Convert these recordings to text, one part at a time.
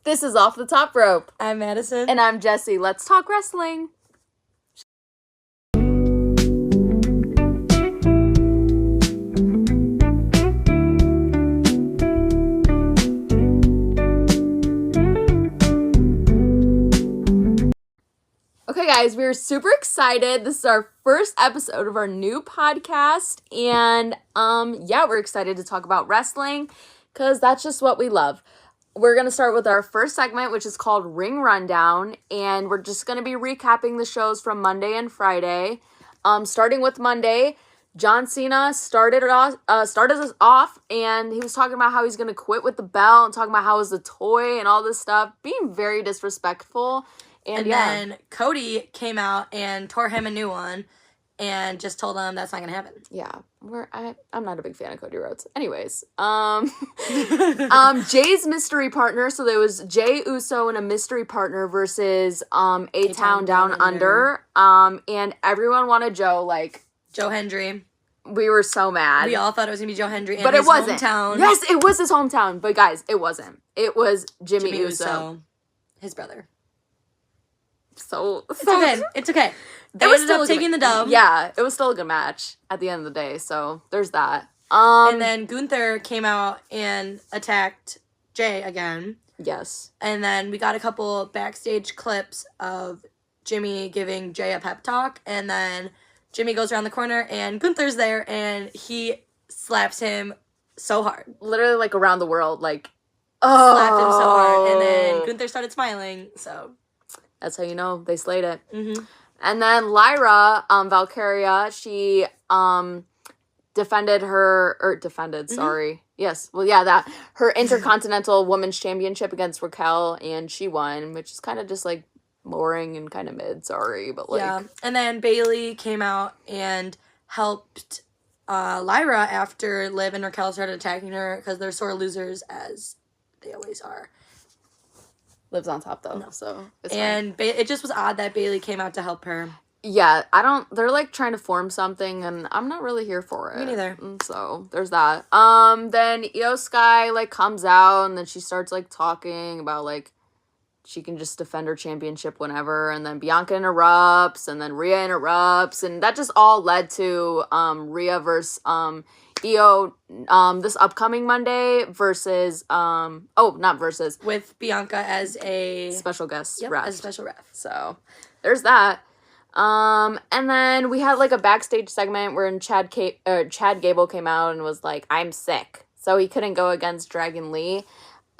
This is Off the Top Rope. I'm Madison. And I'm Jessie. Let's talk wrestling. Okay, guys, we're super excited. This is our first episode of our new podcast. And we're excited to talk about wrestling because that's just what we love. We're going to start with our first segment, which is called Ring Rundown. And we're just going to be recapping the shows from Monday and Friday. Starting with Monday, John Cena started us off, and he was talking about how he's going to quit with the belt and talking about how it was a toy and all this stuff, being very disrespectful. And then Cody came out and tore him a new one and just told him that's not going to happen. Yeah. I'm not a big fan of Cody Rhodes. Anyways. Jay's mystery partner. So there was Jay Uso and a mystery partner versus A-Town Down Under. And everyone wanted Joe, like... Joe Hendry. We were so mad. We all thought it was going to be Joe Hendry. But it wasn't. Hometown. Yes, it was his hometown. But guys, it wasn't. It was Jimmy Uso. His brother. It's okay. They ended up taking the dub. Yeah, it was still a good match at the end of the day, so there's that. And then Gunther came out and attacked Jay again. Yes. And then we got a couple backstage clips of Jimmy giving Jay a pep talk, and then Jimmy goes around the corner and Gunther's there and he slaps him so hard. Literally like around the world, like slapped him so hard, and then Gunther started smiling, so that's how you know they slayed it. Mm-hmm. And then Lyra, Valkyria, she defended, sorry. Yes, well, yeah, that, her Intercontinental Women's Championship against Raquel, and she won, which is kind of just, like, boring and kind of mid, sorry, but, like... Yeah, and then Bayley came out and helped Lyra after Liv and Raquel started attacking her, because they're sore losers, as they always are. Liv's on top, though, so it's and it just was odd that Bayley came out to help her. Yeah, they're, like, trying to form something, and I'm not really here for it. Me neither. So, there's that. Then Io Sky, like, comes out, and then she starts, like, talking about, like, she can just defend her championship whenever, and then Bianca interrupts, and then Rhea interrupts, and that just all led to, Rhea versus, Io, this upcoming Monday versus, with Bianca as a special guest ref. As a special ref. So, there's that. And then we had, like, a backstage segment where Chad Gable came out and was like, I'm sick. So he couldn't go against Dragon Lee.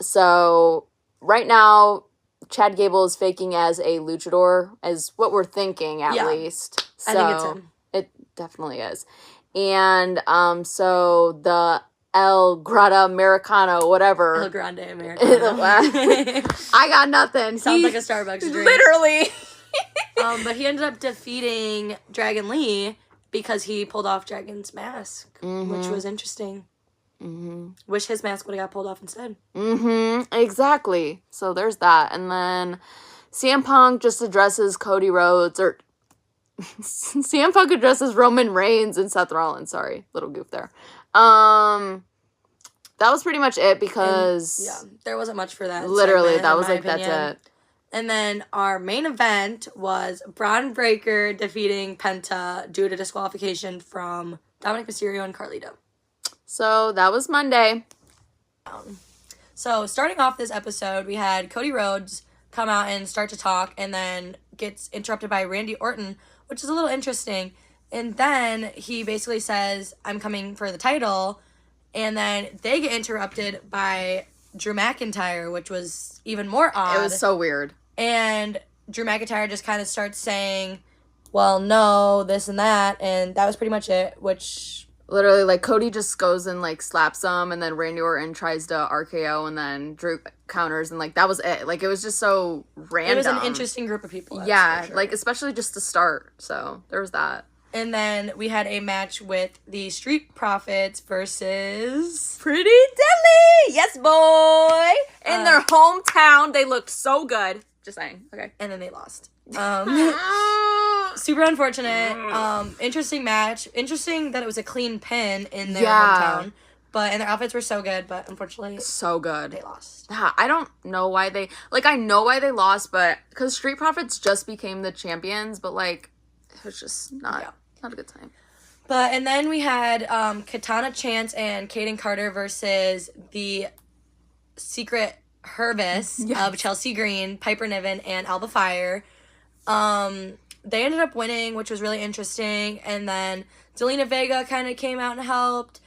So, right now, Chad Gable is faking as a luchador, is what we're thinking, at least. So, I think it's him. It definitely is. And, so the El Grande Americano, whatever. El Grande Americano. I got nothing. Sounds like a Starbucks drink. Literally. But he ended up defeating Dragon Lee because he pulled off Dragon's mask, which was interesting. Mm-hmm. Wish his mask would have got pulled off instead. Exactly. So there's that. And then CM Punk just addresses Cody Rhodes, or CM Punk addresses Roman Reigns and Seth Rollins. Sorry, little goof there. That was pretty much it because... there wasn't much for that. Literally, segment, that was like, opinion. That's it. And then our main event was Braun Breaker defeating Penta due to disqualification from Dominic Mysterio and Carlito. So that was Monday. So starting off this episode, we had Cody Rhodes come out and start to talk, and then gets interrupted by Randy Orton, which is a little interesting. And then he basically says, I'm coming for the title. And then they get interrupted by Drew McIntyre, which was even more odd. It was so weird. And Drew McIntyre just kind of starts saying, well, no, this and that. And that was pretty much it, which... Literally, like, Cody just goes and, like, slaps him, and then Randy Orton tries to RKO, and then Drew counters, and, like, that was it. Like, it was just so random. It was an interesting group of people. Yeah, sure. Like, especially just to start. So, there was that. And then we had a match with the Street Profits versus... Pretty Deadly! Yes, boy! In their hometown, they looked so good. Just saying. Okay. And then they lost. Super unfortunate. Interesting match. Interesting that it was a clean pin in their hometown. and their outfits were so good, but unfortunately So good. they lost. Yeah, I don't know why they I know why they lost, but because Street Profits just became the champions, but like it was just not a good time. But and then we had Katana Chance and Kaden Carter versus the Secret Hervis of Chelsea Green, Piper Niven, and Alba Fire. They ended up winning, which was really interesting. And then Zelina Vega kind of came out and helped.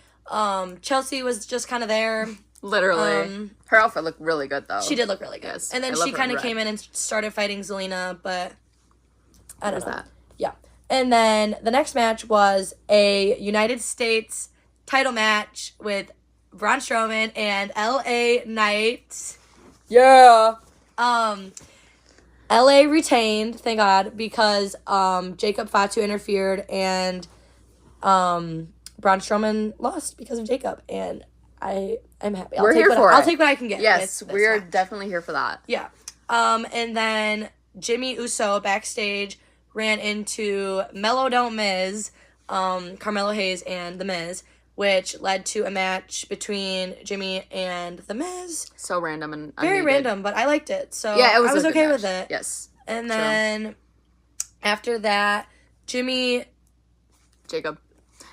Chelsea was just kind of there. Literally. Her outfit looked really good, though. She did look really good. Yes, and then she kind of came in and started fighting Zelina, but I don't know. That? Yeah. And then the next match was a United States title match with Braun Strowman and LA Knight. Yeah. LA retained, thank God, because Jacob Fatu interfered and Braun Strowman lost because of Jacob. And I'm happy. We're here for it. I'll take what I can get. Yes, we're definitely here for that. Yeah. And then Jimmy Uso backstage ran into Mello Don't Miz, Carmelo Hayes, and The Miz, which led to a match between Jimmy and The Miz. So random and very unneeded. random, but I liked it. So yeah, I was okay with it. Yes. And then after that, Jacob.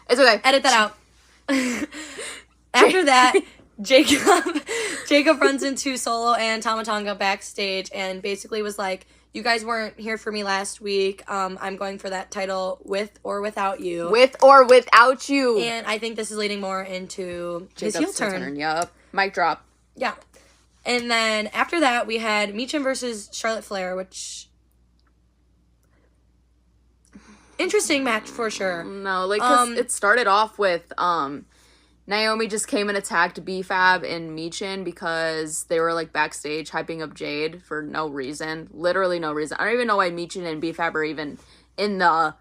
It's okay. Edit that out. After that, Jacob runs into Solo and Tama Tonga backstage and basically was like, you guys weren't here for me last week. I'm going for that title with or without you. With or without you. And I think this is leading more into his Jacob's heel turn. Yep. Mic drop. Yeah. And then after that, we had Michin versus Charlotte Flair, which... interesting match for sure. No, like, 'cause it started off with, Naomi just came and attacked B-Fab and Michin because they were, like, backstage hyping up Jade for no reason. Literally no reason. I don't even know why Michin and B-Fab are even in the,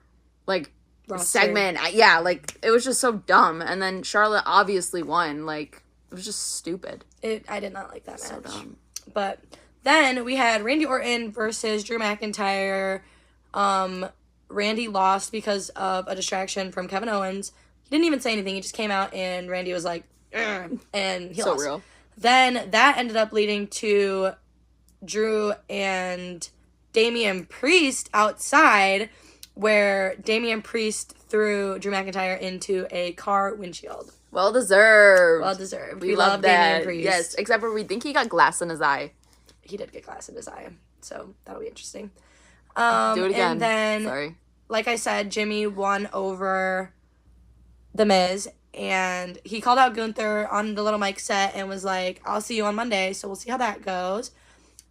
like, roster segment. Yeah, like, it was just so dumb. And then Charlotte obviously won. Like, it was just stupid. I did not like that match. So dumb. But then we had Randy Orton versus Drew McIntyre. Randy lost because of a distraction from Kevin Owens. He didn't even say anything. He just came out and Randy was like, "Ugh," and he lost. Real. Then that ended up leading to Drew and Damian Priest outside, where Damian Priest threw Drew McIntyre into a car windshield. Well deserved. Well deserved. We love that. Damian Priest. Yes, except for we think he got glass in his eye. He did get glass in his eye, so that'll be interesting. Do it again. And then, sorry. Like I said, Jimmy won over The Miz, and he called out Gunther on the little mic set and was like, I'll see you on Monday, so we'll see how that goes.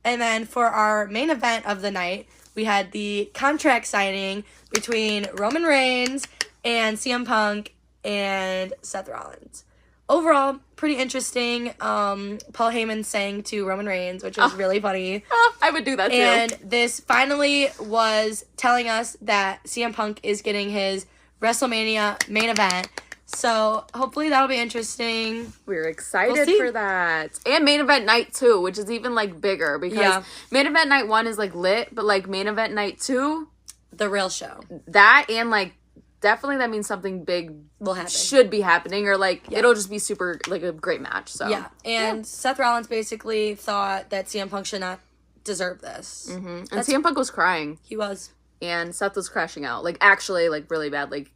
And then for our main event of the night, we had the contract signing between Roman Reigns and CM Punk and Seth Rollins. Overall, pretty interesting. Paul Heyman sang to Roman Reigns, which was really funny. I would do that too. And this finally was telling us that CM Punk is getting his WrestleMania main event. So hopefully that'll be interesting. We're excited for that. And main event night 2, which is even like bigger because main event night 1 is like lit, but like main event night 2, the real show. That and like definitely that means something big will happen. Should be happening, or like it'll just be super like a great match. So and Seth Rollins basically thought that CM Punk should not deserve this. Mm-hmm. And CM Punk was crying. He was. And Seth was crashing out, like actually like really bad, like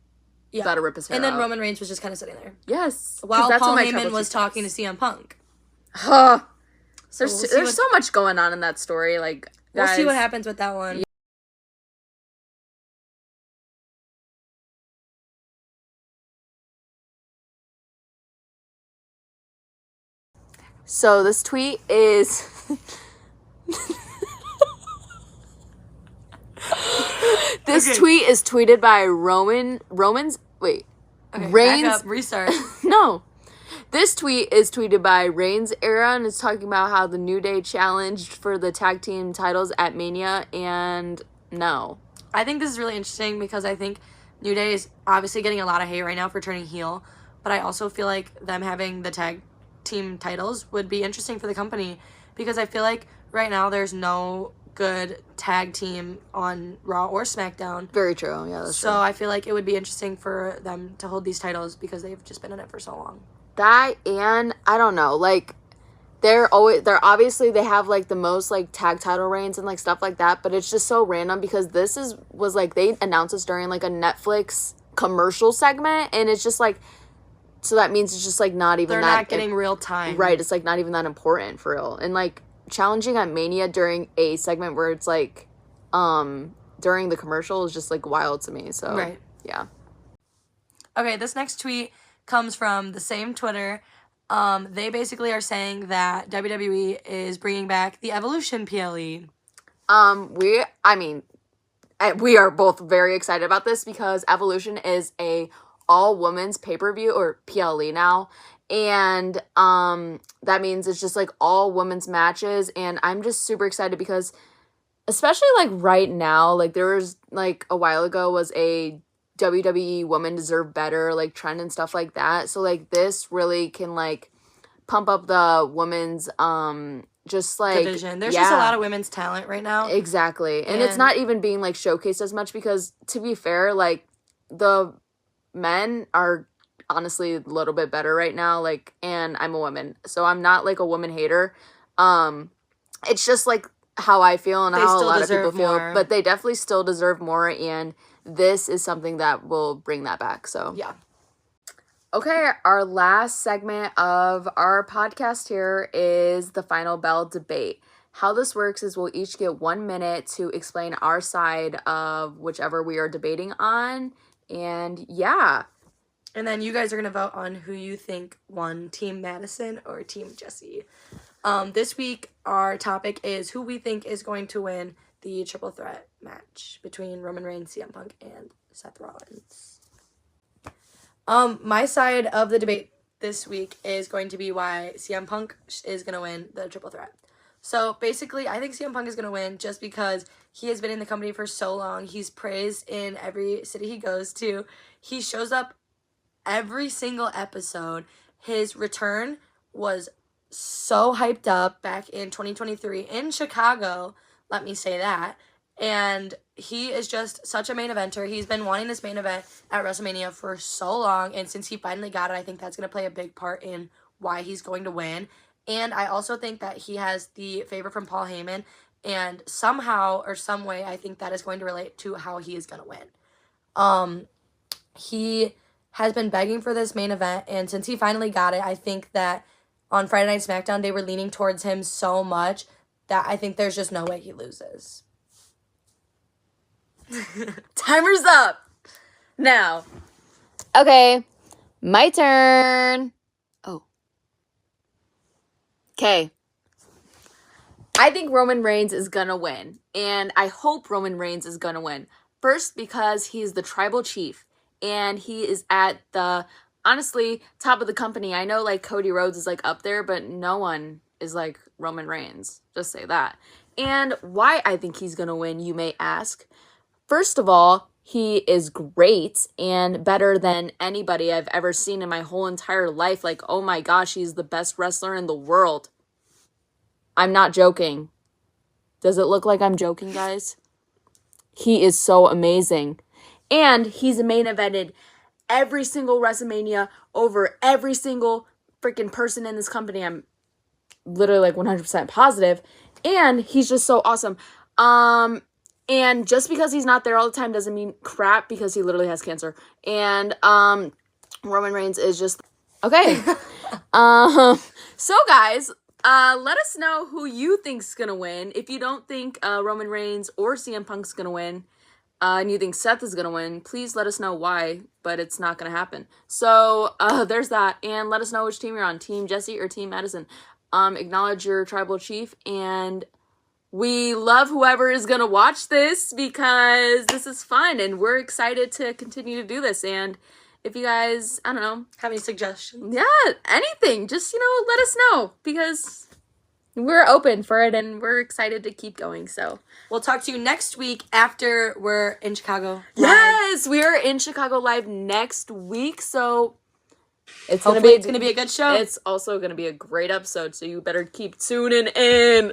about to rip his hair And then out. Roman Reigns was just kind of sitting there. Yes, while Paul Heyman was talking to CM Punk. There's so much going on in that story. Like, guys, we'll see what happens with that one. So this tweet is tweet is tweeted by Reigns. Back up, restart. No. This tweet is tweeted by Reigns era and is talking about how the New Day challenged for the tag team titles at Mania, and no. I think this is really interesting because I think New Day is obviously getting a lot of hate right now for turning heel, but I also feel like them having the tag team titles would be interesting for the company because I feel like right now there's no good tag team on Raw or SmackDown. Very true. Yeah, that's true. So I feel like it would be interesting for them to hold these titles because they've just been in it for so long. That, and I don't know, like, they're obviously, they have like the most like tag title reigns and like stuff like that, but it's just so random because was like, they announced this during like a Netflix commercial segment, and it's just like, so that means it's just like not even They're not getting real time. Right, it's like not even that important for real. And like challenging at Mania during a segment where it's like during the commercial is just like wild to me. So right. Yeah. Okay, this next tweet comes from the same Twitter. They basically are saying that WWE is bringing back the Evolution PLE. We are both very excited about this because Evolution is a all-women's pay-per-view, or PLE now, and that means it's just like all women's matches, and I'm just super excited because especially like right now, like there was like a while ago was a WWE Women Deserve Better like trend and stuff like that, so like this really can like pump up the women's just like division. There's just a lot of women's talent right now. Exactly. And it's not even being like showcased as much because, to be fair, like the men are honestly a little bit better right now, like, and I'm a woman, so I'm not like a woman hater. It's just like how I feel and how a lot of people feel, but they definitely still deserve more, and this is something that will bring that back. So yeah. Okay, our last segment of our podcast here is the Final Bell debate. How this works is we'll each get 1 minute to explain our side of whichever we are debating on. And yeah. And then you guys are going to vote on who you think won, Team Madison or Team Jesse. This week, our topic is who we think is going to win the triple threat match between Roman Reigns, CM Punk, and Seth Rollins. My side of the debate this week is going to be why CM Punk is going to win the triple threat. So basically, I think CM Punk is going to win just because he has been in the company for so long. He's praised in every city he goes to. He shows up every single episode. His return was so hyped up back in 2023 in Chicago, let me say that. And he is just such a main eventer. He's been wanting this main event at WrestleMania for so long. And since he finally got it, I think that's going to play a big part in why he's going to win. And I also think that he has the favor from Paul Heyman. And somehow or some way, I think that is going to relate to how he is going to win. He has been begging for this main event. And since he finally got it, I think that on Friday Night SmackDown, they were leaning towards him so much that I think there's just no way he loses. Timer's up. Now. Okay. My turn. Oh. Okay. I think Roman Reigns is gonna win. And I hope Roman Reigns is gonna win. First, because he's the tribal chief. And he is at the, honestly, top of the company. I know, like, Cody Rhodes is, like, up there. But no one is like Roman Reigns. Just say that. And why I think he's gonna win, you may ask. First of all, he is great and better than anybody I've ever seen in my whole entire life. Like, oh my gosh, he's the best wrestler in the world. I'm not joking. Does it look like I'm joking, guys? He is so amazing. And he's main evented every single WrestleMania over every single freaking person in this company. I'm literally like 100% positive. And he's just so awesome. And just because he's not there all the time doesn't mean crap, because he literally has cancer. And Roman Reigns is just okay. So guys, let us know who you think's gonna win. If you don't think Roman Reigns or CM Punk's gonna win, and you think Seth is gonna win, please let us know why. But it's not gonna happen. So there's that. And let us know which team you're on, Team Jesse or Team Madison. Acknowledge your tribal chief, and we love whoever is going to watch this because this is fun and we're excited to continue to do this. And if you guys, I don't know, have any suggestions? Yeah, anything, just, let us know because we're open for it and we're excited to keep going. So we'll talk to you next week after we're in Chicago. Yes, we are in Chicago live next week. So it's going to be a good show. It's also going to be a great episode. So you better keep tuning in.